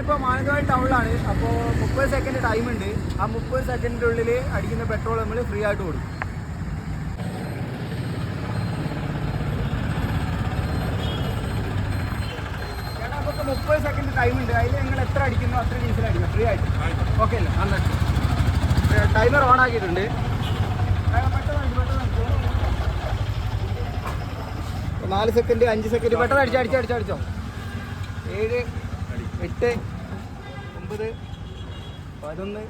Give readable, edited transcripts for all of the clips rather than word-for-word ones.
നമ്മളിപ്പോൾ മാനന്തവാടി ടൗണിലാണ്. അപ്പോൾ 30 സെക്കൻഡ് ടൈമുണ്ട്. ആ 30 സെക്കൻഡിൻ്റെ ഉള്ളിൽ അടിക്കുന്ന പെട്രോൾ നമ്മൾ ഫ്രീ ആയിട്ട് കൊടുക്കും. ചേട്ടാ അപ്പോൾ 30 സെക്കൻഡ് ടൈമുണ്ട്. അതിൽ നിങ്ങൾ എത്ര അടിക്കുന്നോ അത്ര ഡീസൽ അടിക്കണം ഫ്രീ ആയിട്ട്. ഓക്കെ അല്ലേ? നന്നായിട്ട് ടൈമർ ഓൺ ആക്കിയിട്ടുണ്ട്. പെട്ടെന്ന് 4 സെക്കൻഡ് 5 സെക്കൻഡ് പെട്ടെന്ന് അടിച്ചോ. 7 8 9 11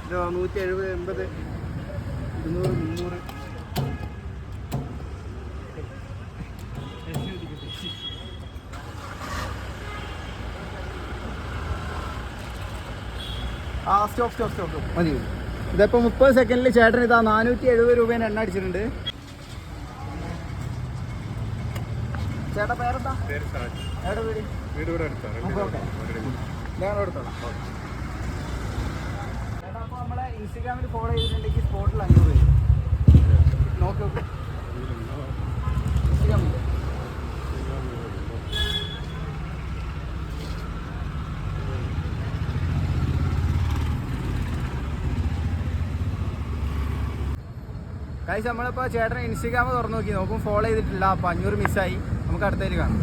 170 80 200 300 സ്റ്റോപ്പ് മതി. ഇതിപ്പോൾ 30 സെക്കൻഡിൽ ചേട്ടൻ ഇതാ 470 രൂപേനെ എണ്ണ അടിച്ചിട്ടുണ്ട്. ചേട്ടാ പേരെന്താ? എവിടെ വീട്? ഓക്കെ ഞങ്ങൾ എടുത്തോളാം. ചേട്ടാ അപ്പോൾ നമ്മളെ ഇൻസ്റ്റഗ്രാമിൽ ഫോളോ ചെയ്തിട്ടുണ്ടെങ്കിൽ സ്പോട്ടിൽ 500 രൂപ നോക്കി ഇൻസ്റ്റഗ്രാമിൽ. ഗൈസ് നമ്മളിപ്പോൾ ചേട്ടൻ ഇൻസ്റ്റഗ്രാം തുറന്നു നോക്കി നോക്കും, ഫോളോ ചെയ്തിട്ടില്ല. അപ്പോൾ 500 മിസ്സായി. നമുക്ക് അടുത്തതിൽ കാണാം.